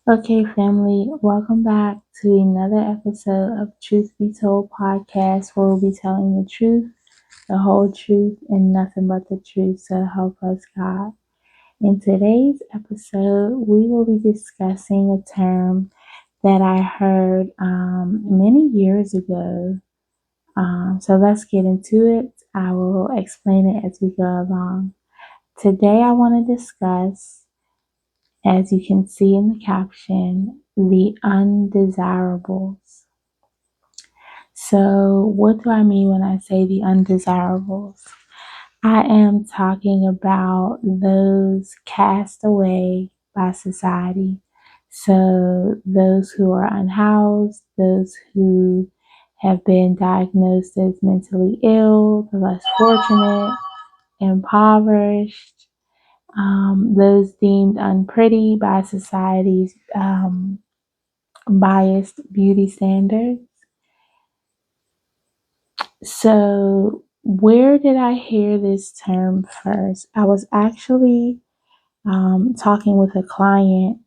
Okay, family, welcome back to another episode of Truth Be Told podcast, where we'll be telling the truth, the whole truth, and nothing but the truth. So help us, God. In today's episode, we will be discussing a term that I heard many years ago. So let's get into it. I will explain it as we go along. Today, I want to discuss, as you can see in the caption, the undesirables. So, what do I mean when I say the undesirables? I am talking about those cast away by society. So, those who are unhoused, those who have been diagnosed as mentally ill, the less fortunate, impoverished, those deemed unpretty by society's biased beauty standards. So, where did I hear this term first? I was actually talking with a client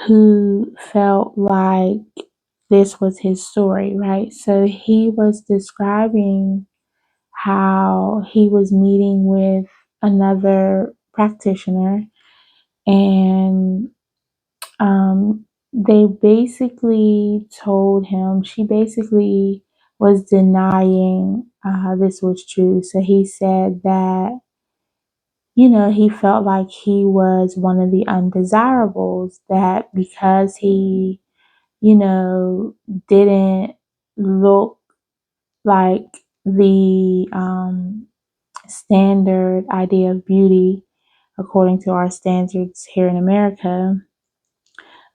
who felt like this was his story, right? So, he was describing how he was meeting with another practitioner and they basically told him, she basically was denying this was true. So he said that, he felt like he was one of the undesirables, that because he, didn't look like the standard idea of beauty according to our standards here in America.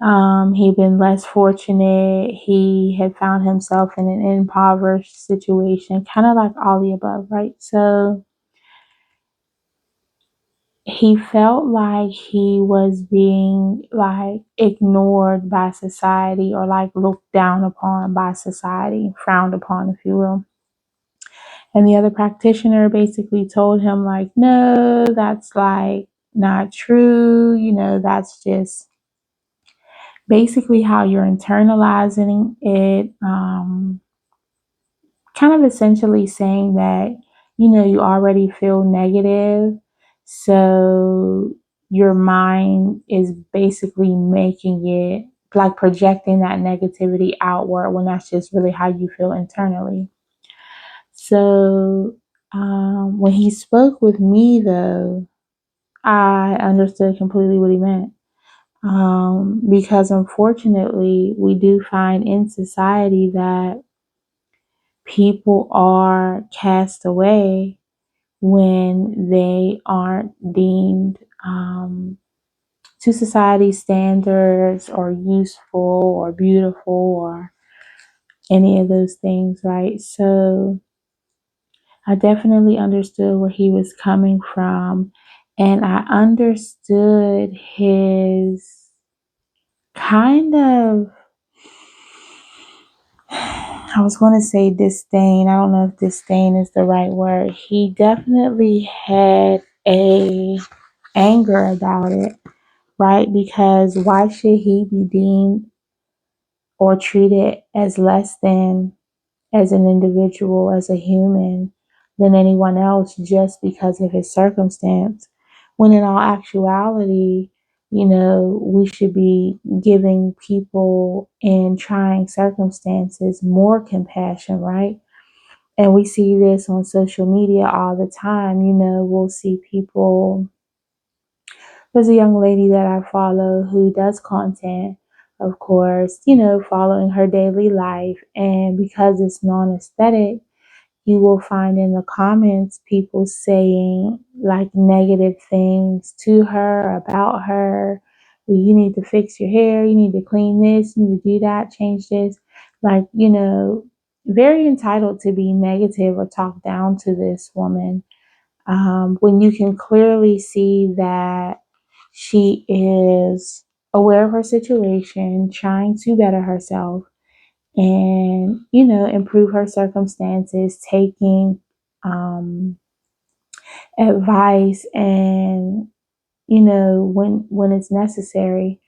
He'd been less fortunate. He had found himself in an impoverished situation, kind of like all the above, right? So he felt like he was being like ignored by society or like looked down upon by society, frowned upon, if you will. And the other practitioner basically told him like, no, that's like not true. That's just basically how you're internalizing it, kind of essentially saying that, you already feel negative. So your mind is basically making it like projecting that negativity outward when that's just really how you feel internally. So when he spoke with me, though, I understood completely what he meant. Because unfortunately, we do find in society that people are cast away when they aren't deemed to society standards or useful or beautiful or any of those things, right? So I definitely understood where he was coming from, and I understood his kind of, I was going to say disdain. I don't know if disdain is the right word. He definitely had a anger about it, right? Because why should he be deemed or treated as less than, as an individual, as a human, than anyone else just because of his circumstance? When in all actuality, we should be giving people in trying circumstances more compassion, right? And we see this on social media all the time. We'll see people. There's a young lady that I follow who does content, of course, following her daily life. And because it's non aesthetic, you will find in the comments people saying like negative things to her, about her. Well, you need to fix your hair, you need to clean this, you need to do that, change this. Like, very entitled to be negative or talk down to this woman, when you can clearly see that she is aware of her situation, trying to better herself and, improve her circumstances, taking advice and, when it's necessary.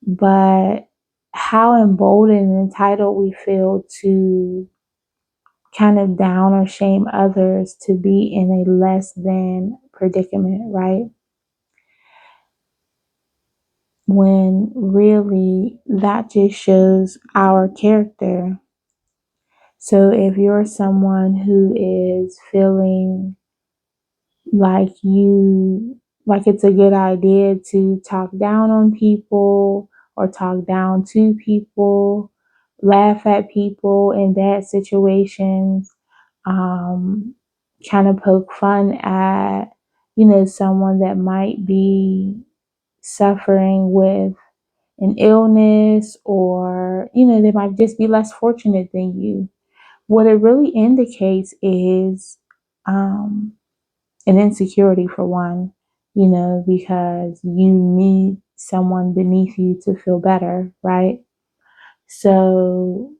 but how emboldened and entitled we feel to kind of down or shame others to be in a less than predicament, right? When really that just shows our character. So if you're someone who is feeling like like it's a good idea to talk down on people or talk down to people, laugh at people in bad situations, um, kind of poke fun at, someone that might be suffering with an illness, or, they might just be less fortunate than you. What it really indicates is um, an insecurity, for one, because you need someone beneath you to feel better, right? So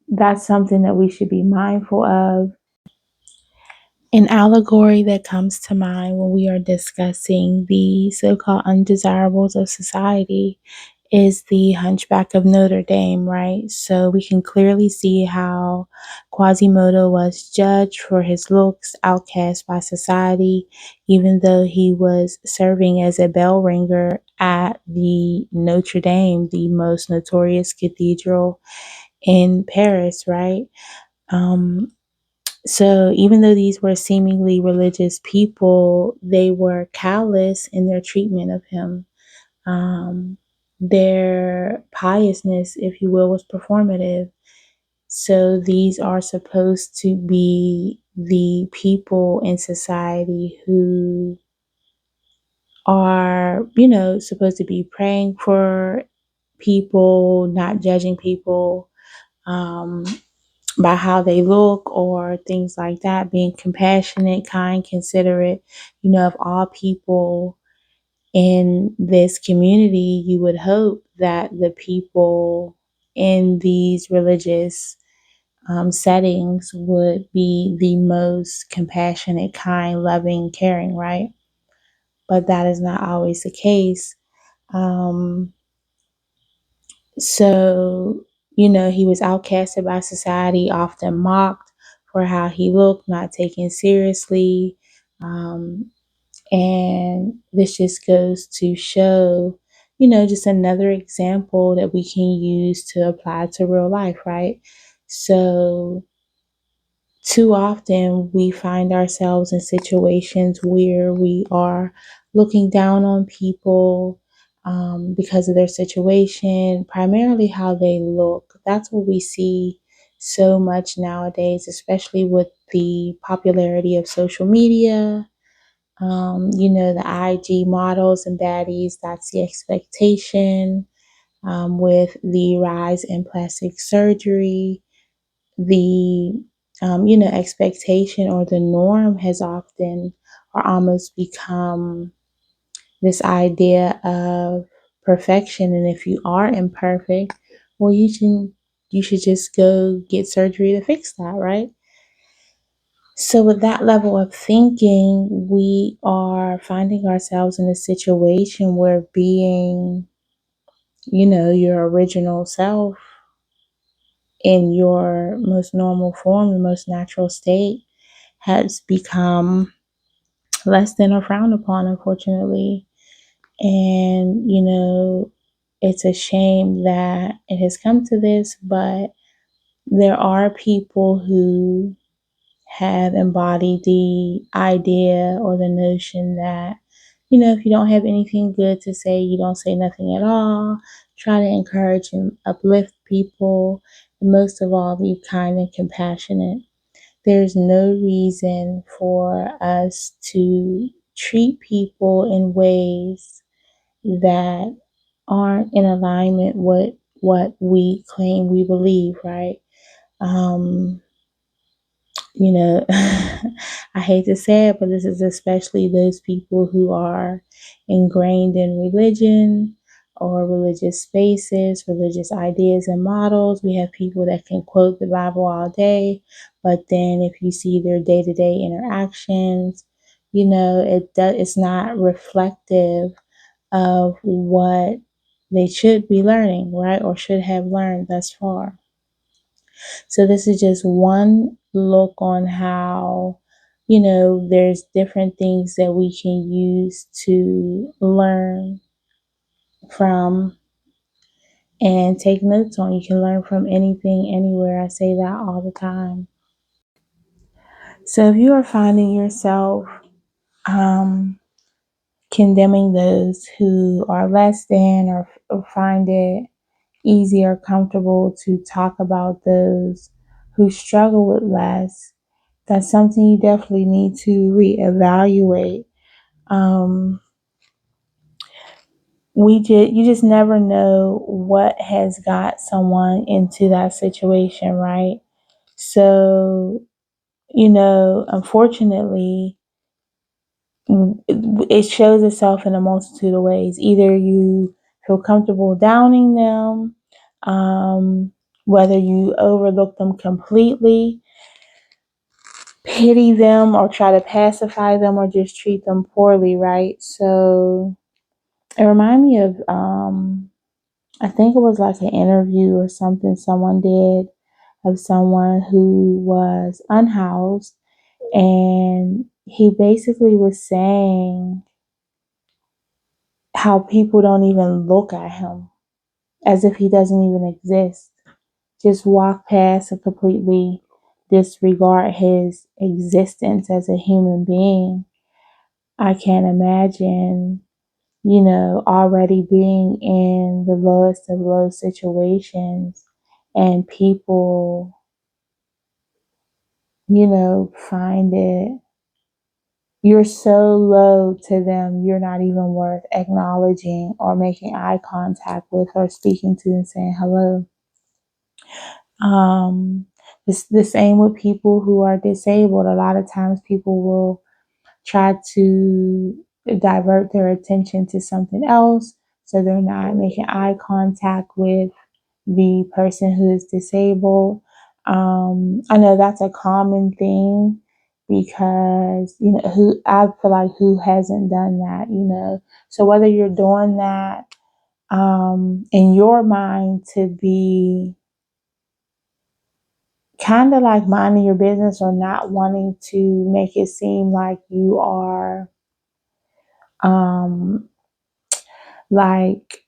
that's something that we should be mindful of. An allegory that comes to mind when we are discussing the so called undesirables of society is the Hunchback of Notre Dame, right? So we can clearly see how Quasimodo was judged for his looks, outcast by society, even though he was serving as a bell ringer at the Notre Dame, the most notorious cathedral in Paris, right? Um, so even though these were seemingly religious people, they were callous in their treatment of him. Um, their piousness, if you will, was performative. So these are supposed to be the people in society who are, supposed to be praying for people, not judging people. Um, by how they look or things like that, being compassionate, kind, considerate, of all people in this community. You would hope that the people in these religious settings would be the most compassionate, kind, loving, caring, right? But that is not always the case. Um, So, he was outcasted by society, often mocked for how he looked, not taken seriously. Um, and this just goes to show, just another example that we can use to apply to real life, right? So, too often we find ourselves in situations where we are looking down on people because of their situation, primarily how they look. That's what we see so much nowadays, especially with the popularity of social media. The IG models and baddies, that's the expectation. With the rise in plastic surgery, the expectation or the norm has often or almost become this idea of perfection. And if you are imperfect, well, you should just go get surgery to fix that, right? So with that level of thinking, we are finding ourselves in a situation where being, your original self in your most normal form, your most natural state, has become less than or frowned upon, unfortunately. And, it's a shame that it has come to this, but there are people who have embodied the idea or the notion that, if you don't have anything good to say, you don't say nothing at all. Try to encourage and uplift people. And most of all, be kind and compassionate. There's no reason for us to treat people in ways that aren't in alignment with what we claim we believe, right? Um, I hate to say it, but this is especially those people who are ingrained in religion or religious spaces, religious ideas and models. We have people that can quote the Bible all day, but then if you see their day-to-day interactions, it's not reflective of what they should be learning, right? Or should have learned thus far. So this is just one look on how, there's different things that we can use to learn from and take notes on. You can learn from anything, anywhere. I say that all the time. So if you are finding yourself um, condemning those who are less than, or find it easy or comfortable to talk about those who struggle with less, that's something you definitely need to reevaluate. Um, you just never know what has got someone into that situation, right? So, unfortunately, it shows itself in a multitude of ways. Either you feel comfortable downing them, whether you overlook them completely, pity them, or try to pacify them, or just treat them poorly, right? So it reminded me of, I think it was like an interview or something someone did of someone who was unhoused, and he basically was saying how people don't even look at him, as if he doesn't even exist. Just walk past and completely disregard his existence as a human being. I can't imagine, already being in the lowest of low situations and people, find it, you're so low to them, you're not even worth acknowledging or making eye contact with or speaking to and saying hello. It's the same with people who are disabled. A lot of times people will try to divert their attention to something else, so they're not making eye contact with the person who is disabled. I know that's a common thing because, who I feel like who hasn't done that. So whether you're doing that in your mind to be kind of like minding your business, or not wanting to make it seem like you are um like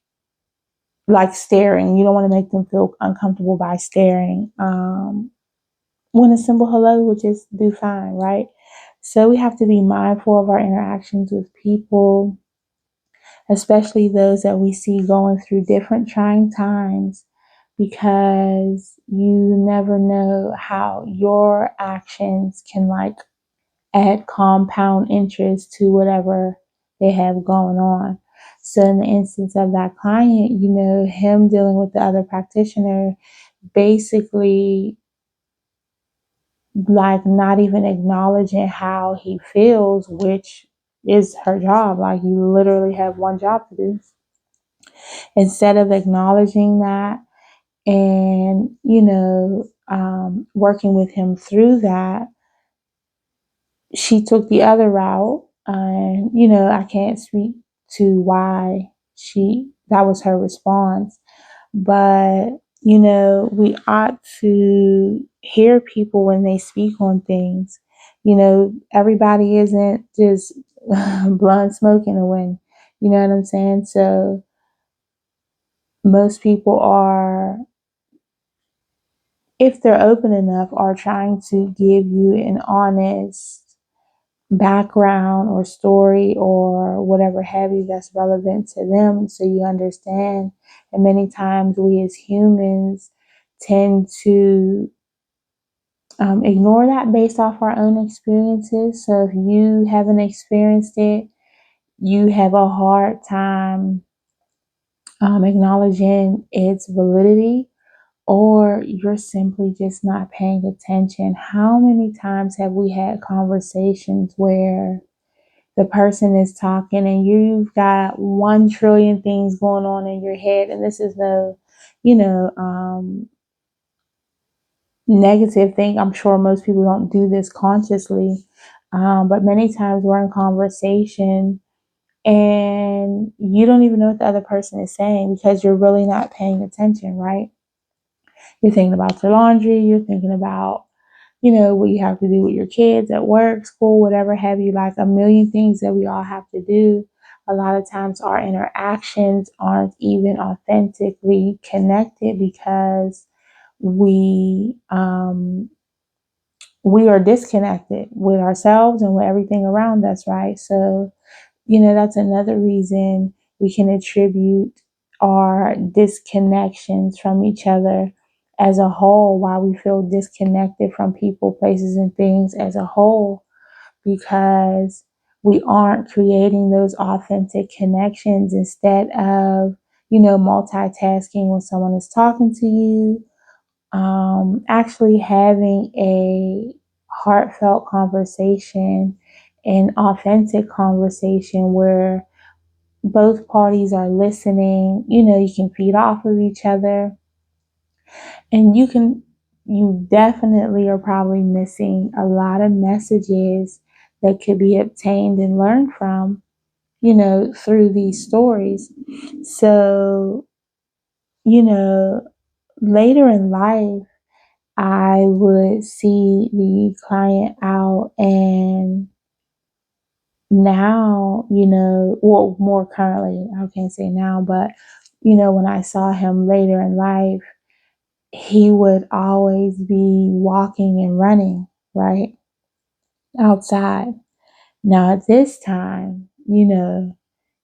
staring. You don't want to make them feel uncomfortable by staring. When a simple hello would just do fine, right? So we have to be mindful of our interactions with people, especially those that we see going through different trying times, because you never know how your actions can add compound interest to whatever they have going on. So in the instance of that client, him dealing with the other practitioner, basically not even acknowledging how he feels, which is her job. Like, you literally have one job to do. Instead of acknowledging that and, working with him through that, she took the other route. And, I can't speak to why that was her response. But, we ought to hear people when they speak on things. Everybody isn't just blowing smoke in the wind. You know what I'm saying? So most people are, if they're open enough, are trying to give you an honest background or story or whatever have you that's relevant to them, so you understand. And many times we as humans tend to ignore that based off our own experiences. So if you haven't experienced it, you have a hard time acknowledging its validity, or you're simply just not paying attention. How many times have we had conversations where the person is talking and you've got 1 trillion things going on in your head, and this is no, you know, negative thing. I'm sure most people don't do this consciously, but many times we're in conversation and you don't even know what the other person is saying because you're really not paying attention, right? You're thinking about your laundry, you're thinking about, what you have to do with your kids at work, school, whatever have you, like a million things that we all have to do. A lot of times our interactions aren't even authentically connected because we are disconnected with ourselves and with everything around us, right? So, that's another reason we can attribute our disconnections from each other as a whole, why we feel disconnected from people, places, and things as a whole, because we aren't creating those authentic connections instead of, multitasking when someone is talking to you, actually having a heartfelt conversation, an authentic conversation where both parties are listening. You can feed off of each other, and you definitely are probably missing a lot of messages that could be obtained and learned from, through these stories. So, you know, later in life, I would see the client out, and now, well, more currently, I can't say now, but, when I saw him later in life, he would always be walking and running, right, outside. Now, at this time,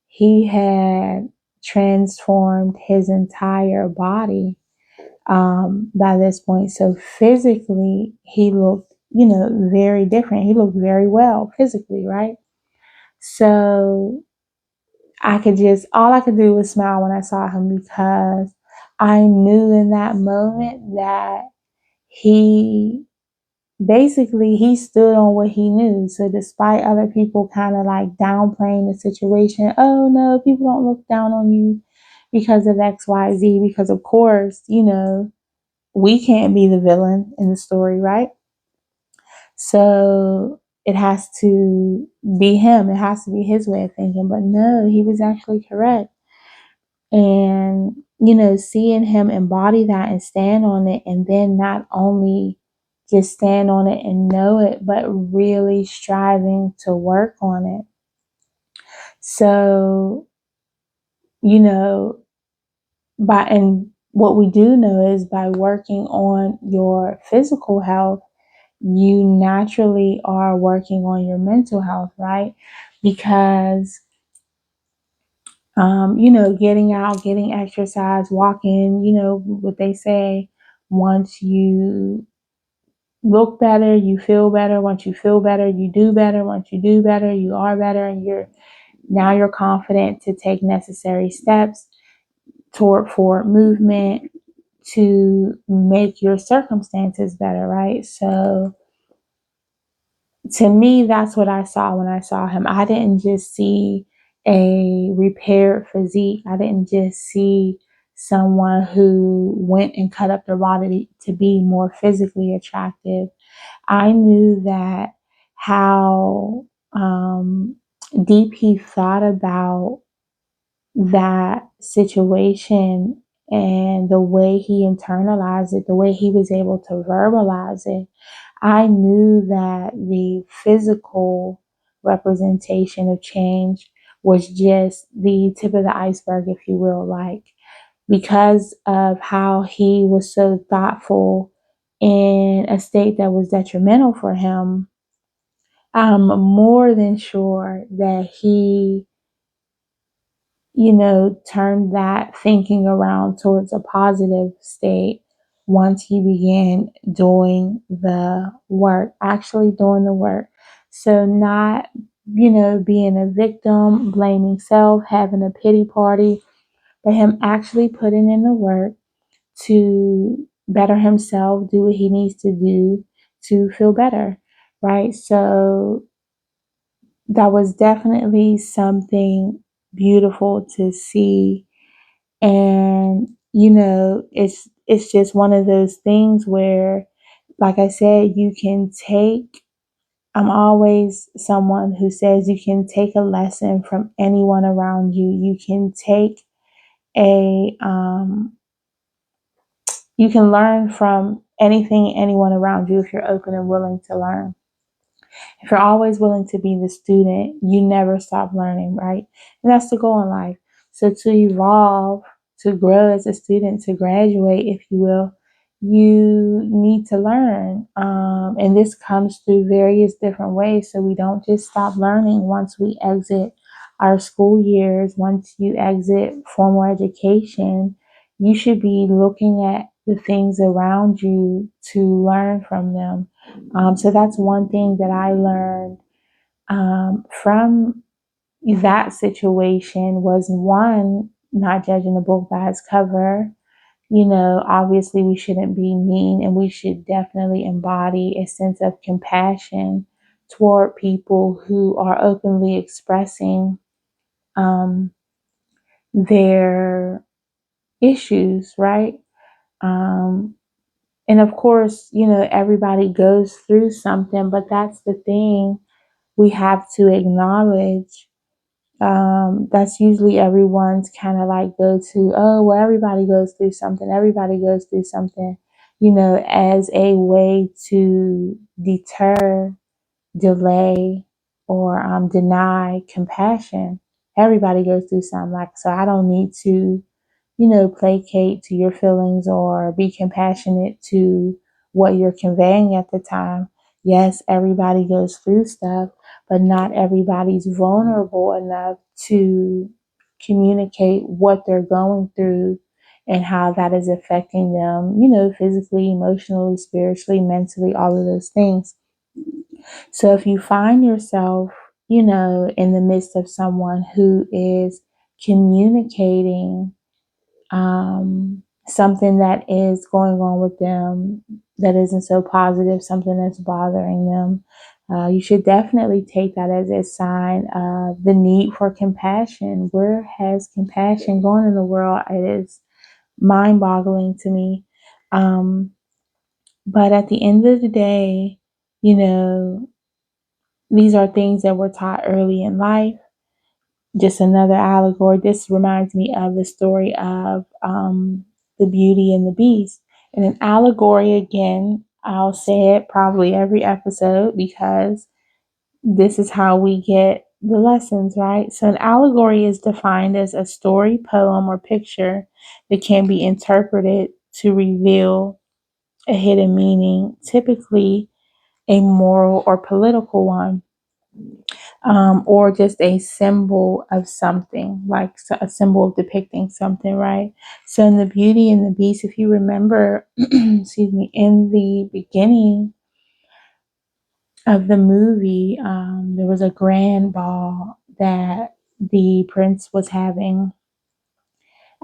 he had transformed his entire body by this point. So physically, he looked, very different. He looked very well physically, right? So all I could do was smile when I saw him because I knew in that moment that he he stood on what he knew. So despite other people kind of like downplaying the situation, oh no, people don't look down on you because of XYZ, because of course, we can't be the villain in the story, right? So it has to be him. It has to be his way of thinking. But no, he was actually correct. And, seeing him embody that and stand on it, and then not only just stand on it and know it, but really striving to work on it. So, you know, and what we do know is by working on your physical health, you naturally are working on your mental health, right? Because, getting out, getting exercise, walking, what they say, once you look better, you feel better. Once you feel better, you do better. Once you do better, you are better. And you're confident to take necessary steps toward forward movement to make your circumstances better, right? So, to me, that's what I saw when I saw him. I didn't just see a repaired physique. I didn't just see someone who went and cut up their body to be more physically attractive. I knew that how deep he thought about that situation and the way he internalized it, the way he was able to verbalize it. I knew that the physical representation of change was just the tip of the iceberg, if you will, like because of how he was so thoughtful in a state that was detrimental for him. I'm more than sure that he, turned that thinking around towards a positive state once he began doing the work, actually doing the work. So, not, being a victim, blaming self, having a pity party, but him actually putting in the work to better himself, do what he needs to do to feel better, right? So, that was definitely something beautiful to see. And it's just one of those things where, like I said, you can take I'm always someone who says you can take a lesson from anyone around you. A you can learn from anyone around you if you're open and willing to learn. If you're always willing to be the student, you never stop learning, right? And that's the goal in life. So to evolve, to grow as a student, to graduate, if you will, you need to learn. And this comes through various different ways. So we don't just stop learning once we exit our school years, once you exit formal education, you should be looking at the things around you to learn from them. So that's one thing that I learned from that situation was one, not judging a book by its cover. Obviously we shouldn't be mean and we should definitely embody a sense of compassion toward people who are openly expressing um, their issues, right? Um, and of course, everybody goes through something, but that's the thing we have to acknowledge. That's usually everyone's kind of like go to, oh, well, everybody goes through something. Everybody goes through something, as a way to deter, delay, or deny compassion. Everybody goes through something, like, so I don't need to placate to your feelings or be compassionate to what you're conveying at the time. Yes, everybody goes through stuff, but not everybody's vulnerable enough to communicate what they're going through and how that is affecting them, physically, emotionally, spiritually, mentally, all of those things. So if you find yourself, in the midst of someone who is communicating something that is going on with them that isn't so positive, something that's bothering them, you should definitely take that as a sign of the need for compassion. Where has compassion gone in the world? It is mind boggling to me. But at the end of the day, you know, these are things that we're taught early in life. Just another allegory. This reminds me of the story of the Beauty and the Beast. And an allegory, again, I'll say it probably every episode because this is how we get the lessons, right? So an allegory is defined as a story, poem, or picture that can be interpreted to reveal a hidden meaning, typically a moral or political one, or just a symbol of something, like a symbol of depicting something, right? So in the Beauty and the Beast, if you remember, excuse me, in the beginning of the movie, there was a grand ball that the prince was having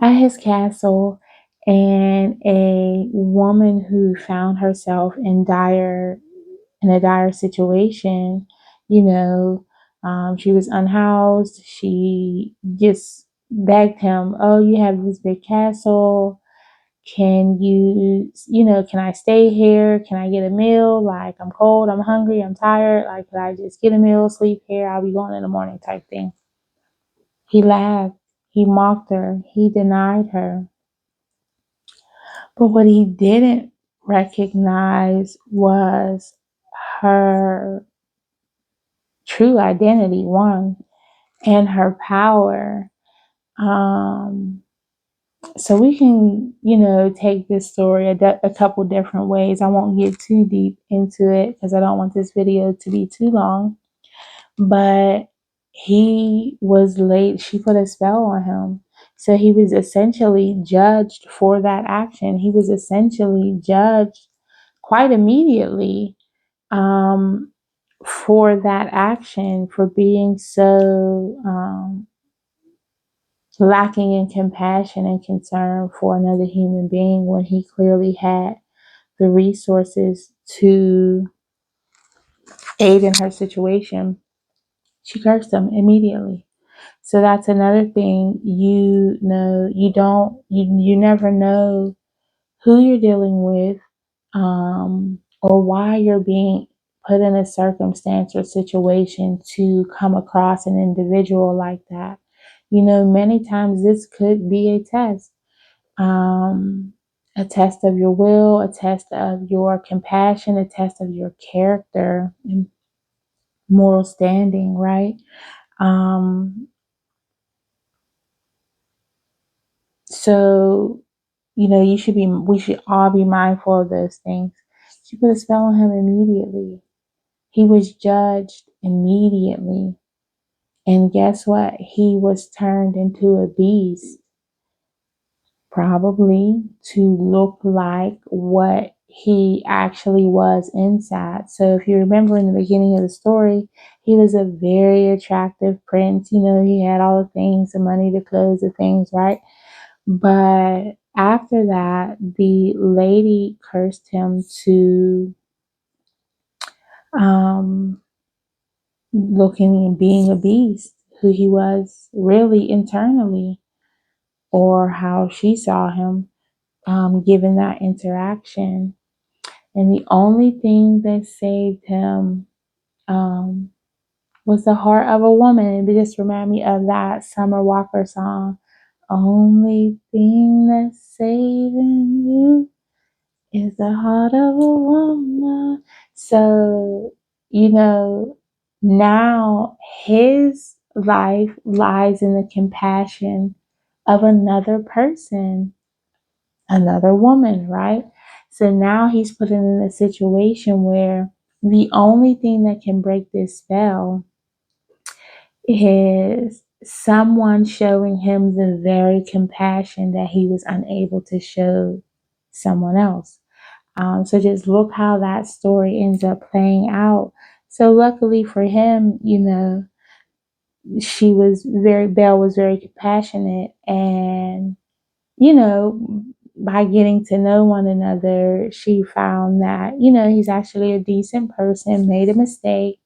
at his castle, and a woman who found herself in a dire situation, you know, she was unhoused. She just begged him, "Oh, you have this big castle. Can can I stay here? Can I get a meal? Like, I'm cold, I'm hungry, I'm tired. Like, could I just get a meal, sleep here? I'll be going in the morning," type thing. He laughed. He mocked her. He denied her. But what he didn't recognize was her true identity, one, and her power. Um, so we can, take this story a couple different ways. I won't get too deep into it because I don't want this video to be too long. But he was late. She put a spell on him. So he was essentially judged for that action. He was essentially judged quite immediately for that action, for being so lacking in compassion and concern for another human being when he clearly had the resources to aid in her situation. She cursed him immediately. So that's another thing. You never know who you're dealing with, or why you're being put in a circumstance or situation to come across an individual like that. Many times this could be um, a test of your will, a test of your compassion, a test of your character and moral standing, right? Um, so, we should all be mindful of those things. She put a spell on him immediately. He was judged immediately. And guess what? He was turned into a beast, probably to look like what he actually was inside. So if you remember in the beginning of the story, he was a very attractive prince. He had all the things, the money, the clothes, the things, right? But after that, the lady cursed him to um, looking and being a beast, who he was really internally, or how she saw him, given that interaction. And the only thing that saved him um, was the heart of a woman. It just reminded me of that Summer Walker song. Only thing that's saving you is the heart of a woman. So, now his life lies in the compassion of another person, another woman, right? So now he's put in a situation where the only thing that can break this spell is someone showing him the very compassion that he was unable to show someone else. So just look how that story ends up playing out. So luckily for him, Belle was very compassionate, and by getting to know one another, she found that, he's actually a decent person, made a mistake,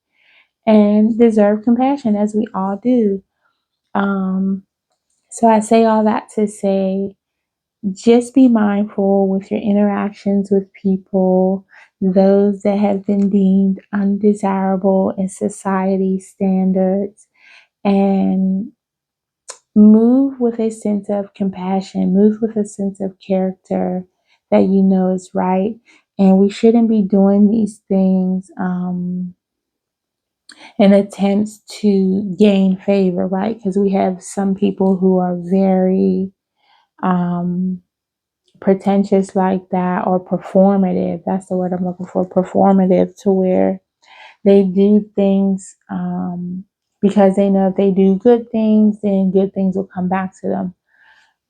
and deserved compassion, as we all do. Um, so I say all that to say, just be mindful with your interactions with people, those that have been deemed undesirable in society standards, and move with a sense of compassion, move with a sense of character that you know is right. And we shouldn't be doing these things in attempts to gain favor, right? Because we have some people who are very um, pretentious like that, or performative. That's the word I'm looking for, performative, to where they do things because they know if they do good things, then good things will come back to them.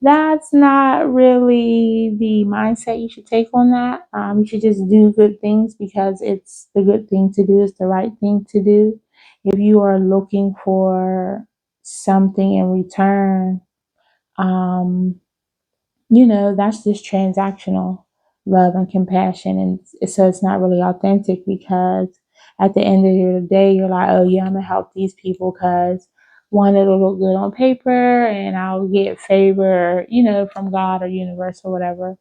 That's not really the mindset you should take on that. You should just do good things because it's the good thing to do, it's the right thing to do. If you are looking for something in return, um, that's just transactional love and compassion. And so it's not really authentic, because at the end of the day, you're like, oh, yeah, I'm going to help these people because one, it'll look good on paper and I'll get favor, from God or universe or whatever.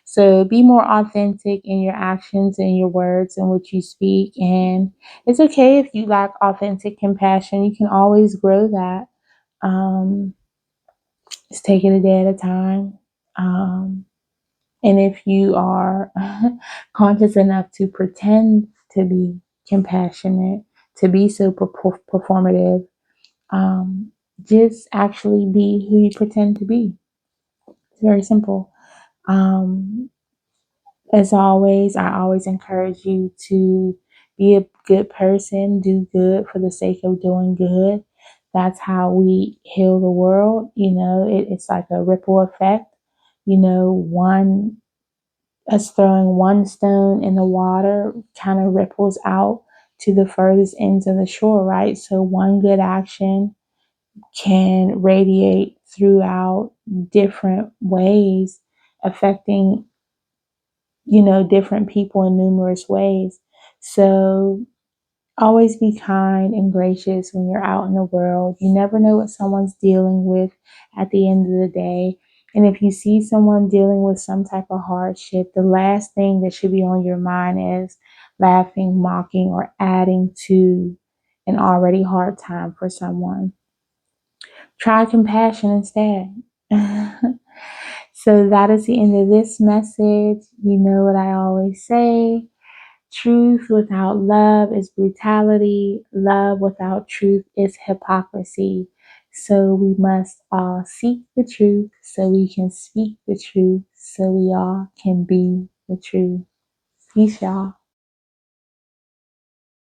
So be more authentic in your actions and your words and what you speak. And it's okay if you lack authentic compassion. You can always grow that. Um, just take it a day at a time. Um, and if you are conscious enough to pretend to be compassionate, to be so performative, just actually be who you pretend to be. It's very simple. Um, as always, I always encourage you to be a good person, do good for the sake of doing good. That's how we heal the world. It's like a ripple effect. One Us throwing one stone in the water kind of ripples out to the furthest ends of the shore, right? So one good action can radiate throughout different ways, affecting, different people in numerous ways. So always be kind and gracious when you're out in the world. You never know what someone's dealing with at the end of the day. And if you see someone dealing with some type of hardship, the last thing that should be on your mind is, laughing, mocking, or adding to an already hard time for someone. Try compassion instead. So that is the end of this message. You know what I always say. Truth without love is brutality. Love without truth is hypocrisy. So we must all seek the truth so we can speak the truth so we all can be the truth. Peace, y'all.